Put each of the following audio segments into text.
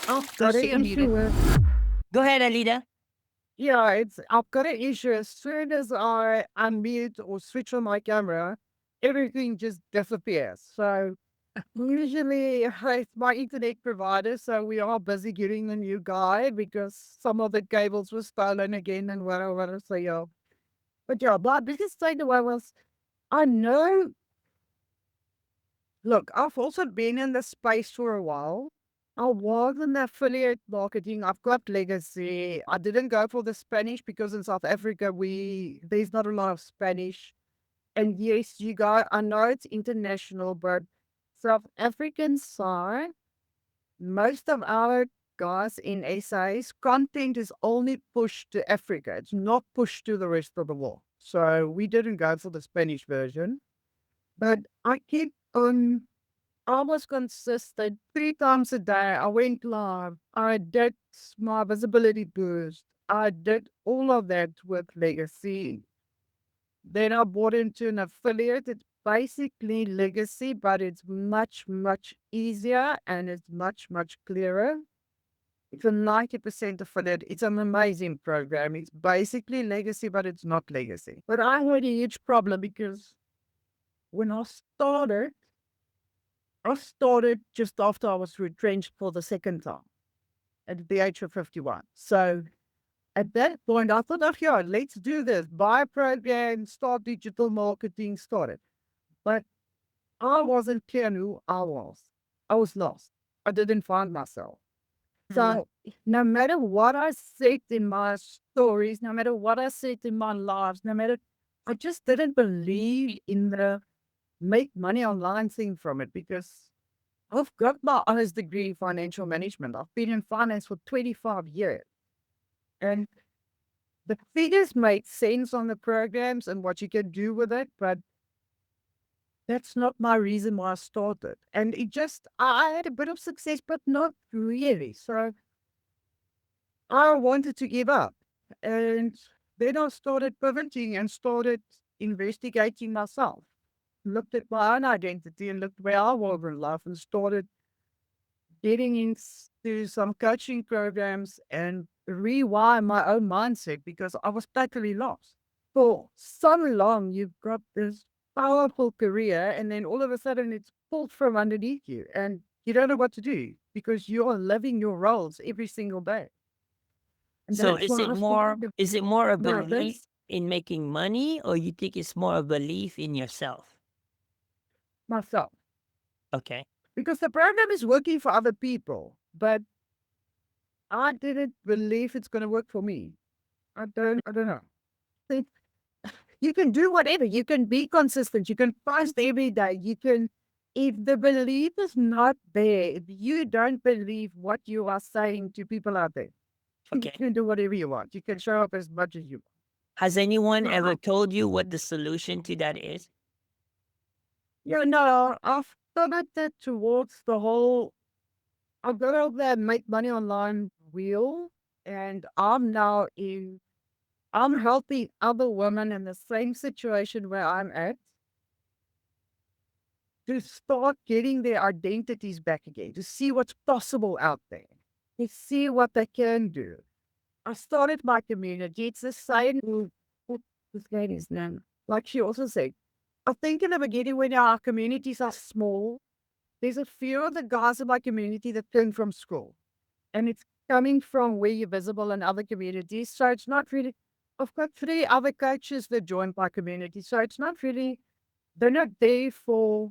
I've Go got an see you issue muted. with, Go ahead, Alida. I've got an issue. As soon as I unmute or switch on my camera, everything just disappears. So usually it's my internet provider. So we are busy getting the new guy because some of the cables were stolen again and whatever. So yeah. But yeah, but biggest takeaway was I know, look, I've also been in the space for a while. I was in affiliate marketing. I've got legacy. I didn't go for the Spanish because in South Africa there's not a lot of Spanish. And yes, you go. I know it's international, but South African side, most of our guys in SA's content is only pushed to Africa. It's not pushed to the rest of the world. So we didn't go for the Spanish version. But I keep on almost consistent 3 times a day. I went live. I did my visibility boost. I did all of that with Legacy. Then I bought into an affiliate. It's basically Legacy, but it's much, much easier and it's much, much clearer. It's a 90% affiliate. It's an amazing program. It's basically Legacy, but it's not Legacy. But I had a huge problem because when I started just after I was retrenched for the second time at the age of 51. So at that point, I thought, oh, yeah, let's do this. Buy a program, start digital marketing, start it. But I wasn't clear on who I was. I was lost. I didn't find myself. Mm. So no matter what I said in my stories, no matter what I said in my lives, I just didn't believe in the make money online thing from it because I've got my honors degree in financial management. I've been in finance for 25 years. And the figures made sense on the programs and what you can do with it, but that's not my reason why I started. And I had a bit of success, but not really. So I wanted to give up. And then I started pivoting and started investigating myself. Looked at my own identity and looked where I was in life and started getting into some coaching programs and rewire my own mindset because I was totally lost. For so long, you've got this powerful career, and then all of a sudden it's pulled from underneath you, and you don't know what to do because you're living your roles every single day. And So that's why I started is it more a my belief this in making money, or you think it's more a belief in yourself? myself Okay. because the program is working for other people, but I didn't believe it's going to work for me. I don't know. Think you can do whatever. You can be consistent. You can post every day. If the belief is not there, if you don't believe what you are saying to people out there, you Okay. can do whatever you want. You can show up as much as you Has anyone ever want. told you what the solution to that is? No, I've pivoted towards the whole, I've got out there make money online wheel, and I'm helping other women in the same situation where I'm at to start getting their identities back again, to see what's possible out there, to see what they can do. I started my community. It's the same. What this lady's name? Like she also said, I think in the beginning when our communities are small, there's a few of the guys in my community that came from school, and it's coming from where you're visible in other communities. So it's not really. I've got 3 other coaches that joined my community, so it's not really they're not there for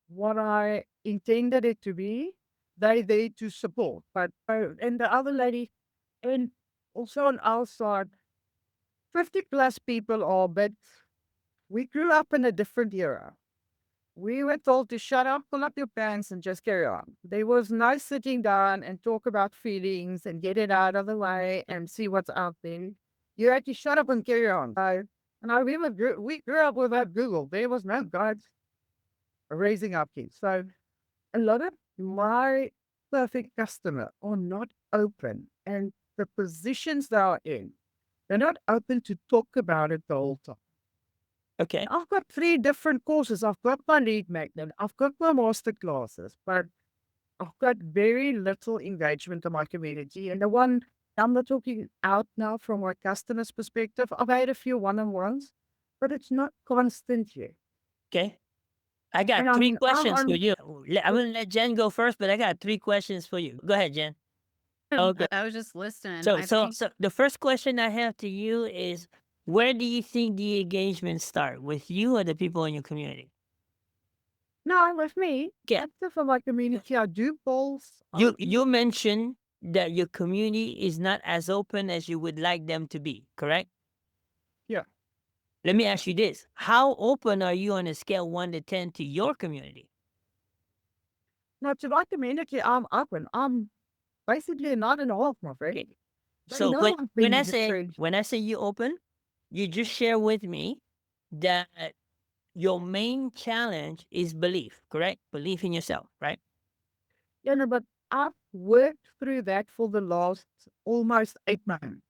what I intended it to be. They're there to support. But and the other lady, and also on our side, 50 plus people are, but we grew up in a different era. We were told to shut up, pull up your pants, and just carry on. There was no sitting down and talk about feelings and get it out of the way and see what's out there. You had to shut up and carry on. And I remember we grew up without Google. There was no guide raising our kids. So a lot of my perfect customer are not open, and the positions they are in, they're not open to talk about it the whole time. Okay. I've got 3 different courses. I've got my lead magnet. I've got my master classes, but I've got very little engagement in my community. And the one I'm not talking out now from my customer's perspective. I've had a few one-on-ones, but it's not constant yet. Okay. I got And I three mean, questions for you. I'm gonna let Jen go first, but I got three questions for you. Go ahead, Jen. Okay. I was just listening. So I so think so the first question I have to you is, where do you think the engagement start? With you or the people in your community? no, with me, Yeah. active for my community, I do polls. You mentioned that your community is not as open as you would like them to be, correct? Yeah. Let me ask you this. How open are you on a scale 1 to 10 to your community? Now, to my community, I'm open. I'm basically not in all of my friends. Okay. They So know I've when been I the say friend. when I say you open, you just share with me that your main challenge is belief, correct? Belief in yourself, right? You know, but I've worked through that for the last almost 8 months.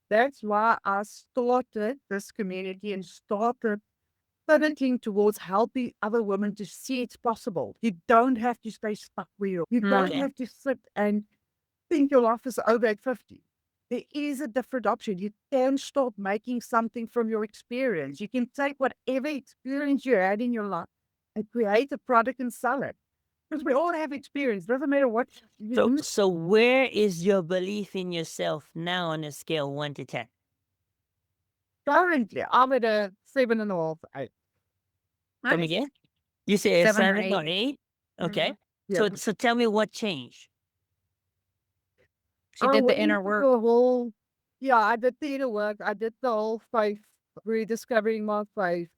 That's why I started this community and started pivoting towards helping other women to see it's possible. You don't have to stay stuck where you don't Okay. have to sit and think your life is over at 50. There is a different option. You can start making something from your experience. You can take whatever experience you had in your life and create a product and sell it. Because we all have experience. Doesn't matter what you So do. so where is your belief in yourself now on a scale 1 to 10? Currently, I'm at a 7.5, 8. Come nice. again? You say a 7 or 7 or 8. 8? Okay. Mhm. Yeah. So tell me what changed. She I did the went inner into work. the whole, yeah, I did theater work. I did the whole faith, rediscovering my faith.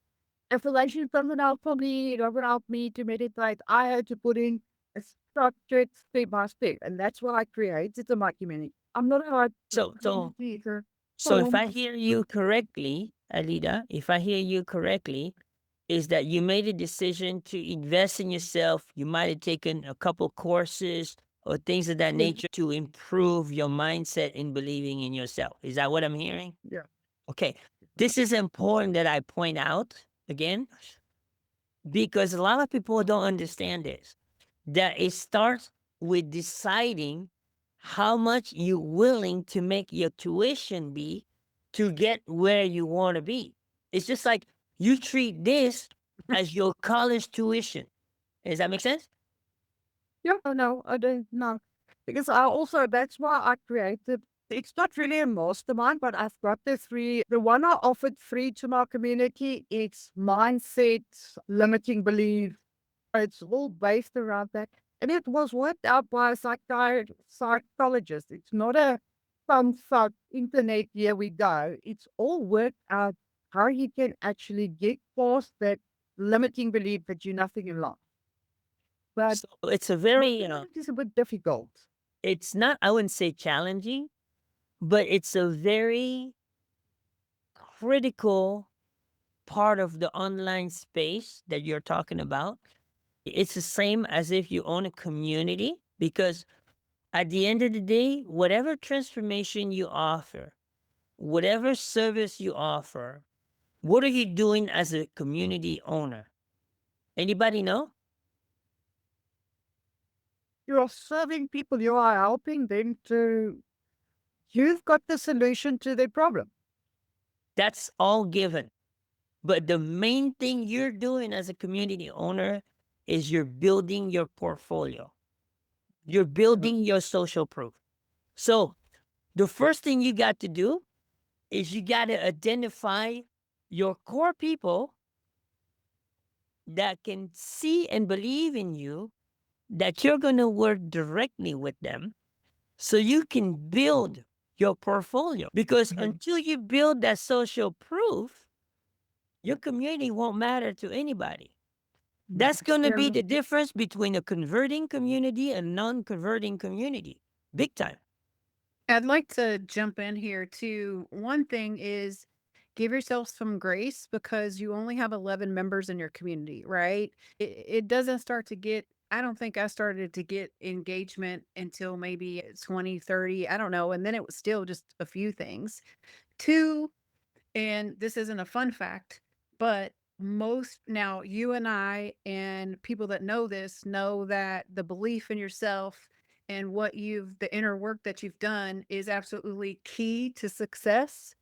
Information doesn't help for me, it doesn't help me to meditate. I had to put in a structured step by step, and that's what I created in my community. I'm not a So theater. So if I hear you correctly, Alida, if I hear you correctly, is that you made a decision to invest in yourself. You might have taken a couple courses or things of that nature to improve your mindset in believing in yourself. Is that what I'm hearing? Yeah. Okay. This is important that I point out again, because a lot of people don't understand this, that it starts with deciding how much you're willing to make your tuition be to get where you want to be. It's just like you treat this as your college tuition. Does that make sense? Yeah, no, I don't know. Because I also, that's why I created, it's not really a mastermind, but I've got the three. The one I offered free to my community, it's mindset, limiting belief. It's all based around that. And it was worked out by a psychologist. It's not a some thought internet, here we go. It's all worked out how you can actually get past that limiting belief that you're nothing in life. But So it's a very, it is a bit difficult. it's not, I wouldn't say challenging, but it's a very critical part of the online space that you're talking about. It's the same as if you own a community, because at the end of the day, whatever transformation you offer, whatever service you offer, what are you doing as a community owner? Anybody know? You are serving people, you are helping them to, you've got the solution to their problem. That's all given. But the main thing you're doing as a community owner is you're building your portfolio. You're Mhm. building your social proof. So the first thing you got to do is you got to identify your core people that can see and believe in you, that you're going to work directly with them so you can build your portfolio. Because Mhm. until you build that social proof, your community won't matter to anybody. That's going to be Yeah. the difference between a converting community and non-converting community. Big time. I'd like to jump in here too. One thing is give yourself some grace because you only have 11 members in your community, right? It doesn't start to get, I don't think I started to get engagement until maybe 20, 30, I don't know. And then it was still just a few things. Two, and this isn't a fun fact, but most now you and I and people that know this know that the belief in yourself and the inner work that you've done is absolutely key to success.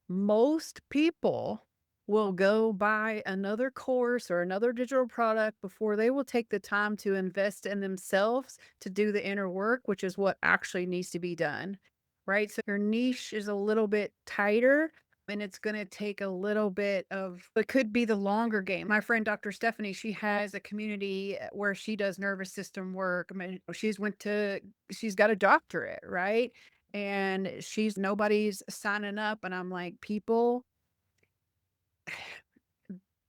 Most people will go buy another course or another digital product before they will take the time to invest in themselves to do the inner work, which is what actually needs to be done. Right. So your niche is a little bit tighter and it's going to take a little bit of, it could be the longer game. My friend, Dr. Stephanie, she has a community where she does nervous system work. I mean, she's got a doctorate, right? And nobody's signing up. And I'm like, people,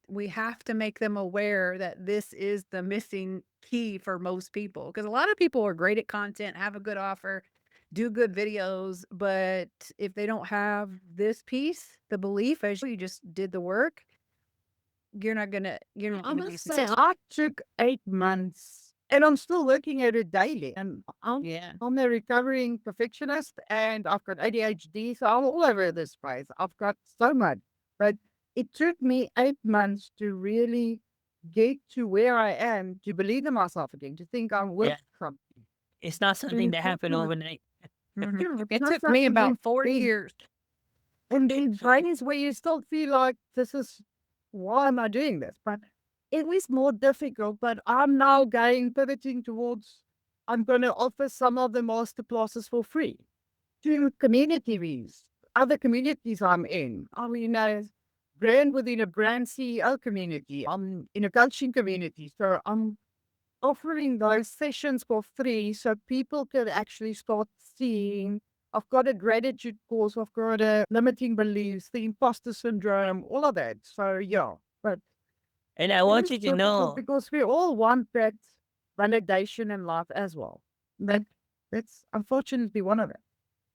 we have to make them aware that this is the missing key for most people. Because a lot of people are great at content, have a good offer, do good videos, but if they don't have this piece, the belief, as you just did the work, you're not I gonna be must say, successful. I took 8 months and I'm still working at it daily. And Yeah. I'm a recovering perfectionist and I've got ADHD. So I'm all over this place. I've got so much. But it took me 8 months to really get to where I am, to believe in myself again, to think I'm worth Yeah. something. It's not something that happened overnight. Mhm. It's It not took me something about 4 big. years. And then times where you still feel like this is why am I doing this? But it was more difficult. But I'm now pivoting towards I'm going to offer some of the master classes for free to communities, other communities I'm in. I'm in a brand within a brand CEO community. I'm in a coaching community. So I'm offering those sessions for free so people can actually start seeing. I've got a gratitude course, I've got a limiting beliefs, the imposter syndrome, all of that. So yeah, but And I it want is you to difficult know, because we all want that validation in life as well. But that's unfortunately one of it.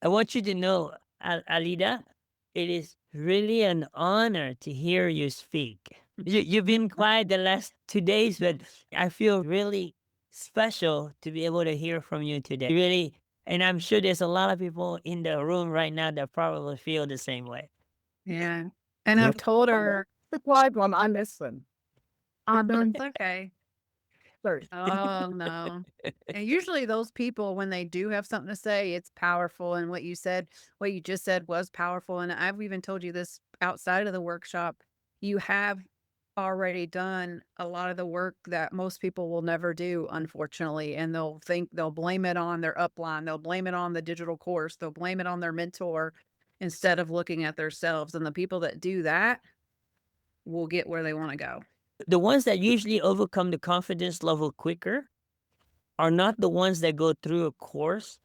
I want you to know, Alida, it is really an honor to hear you speak. You've been quiet the last 2 days, but I feel really special to be able to hear from you today. Really, and I'm sure there's a lot of people in the room right now that probably feel the same way. Yeah. And Yeah. I've told I'm her, the quiet one, I listen. I don't it's okay. sorry. Oh, no. And usually those people, when they do have something to say, it's powerful. And what you just said was powerful. And I've even told you this outside of the workshop. You have already done a lot of the work that most people will never do, unfortunately. And they'll blame it on their upline. They'll blame it on the digital course. They'll blame it on their mentor instead of looking at themselves. And the people that do that will get where they want to go. The ones that usually overcome the confidence level quicker are not the ones that go through a course,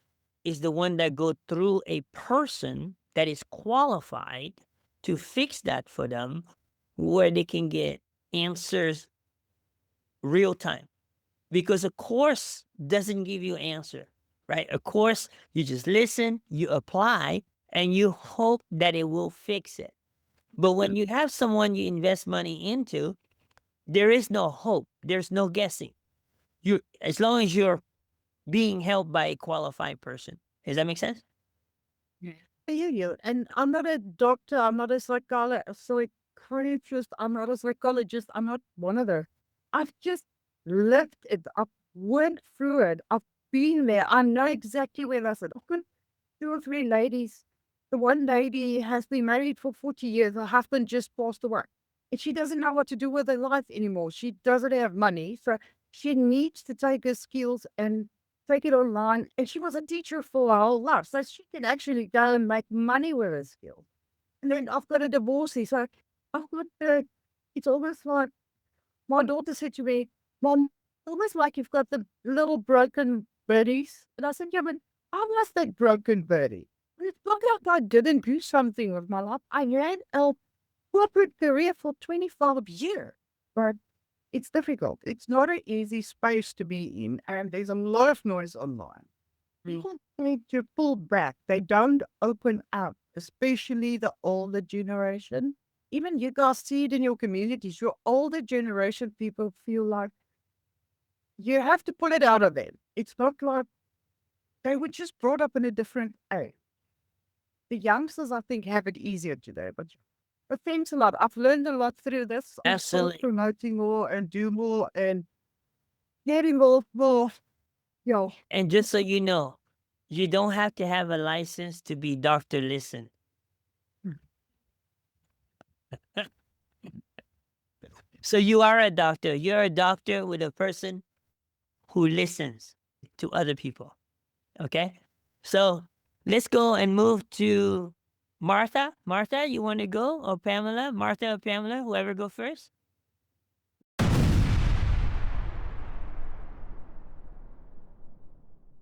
is the one that go through a person that is qualified to fix that for them, where they can get answers real time. Because a course doesn't give you answer, right? A course, you just listen, you apply, and you hope that it will fix it. But when you have someone you invest money into, there is no hope. There's no guessing. As long as you're being helped by a qualified person. Does that make sense? I hear you. And I'm not a doctor. I'm not a psychiatrist. I'm not a psychologist. I'm not one of those. I've just lived it. I've went through it. I've been there. I know exactly where that's at. I've got 2 or 3 ladies. The one lady has been married for 40 years. Her husband just passed away. And she doesn't know what to do with her life anymore. She doesn't have money. So she needs to take her skills and take it online. And she was a teacher for her whole life. So she can actually go and make money with her skills. And then I've got a divorcee. So I've got it's almost like my daughter said to me, Mom, almost like you've got the little broken birdies. And I said, yeah, but I was that broken birdie. It's not like I didn't do something with my life. I ran a corporate career for 25 years. But it's difficult. It's not an easy space to be in, and there's a lot of noise online. People need to pull back. They don't open up, especially the older generation. Even you guys see it in your communities. Your older generation people feel like you have to pull it out of them. It's not like they were just brought up in a different age. The youngsters, I think, have it easier today, but But thanks a lot. I've learned a lot through this. I'm still Absolutely. promoting more and do more and getting more. Yo, And just so you know, you don't have to have a license to be Dr. Listen. So you are a doctor. You're a doctor with a person who listens to other people. Okay? So let's go and move to Martha. Martha, you want to go? Or Pamela? Martha or Pamela? Whoever go first?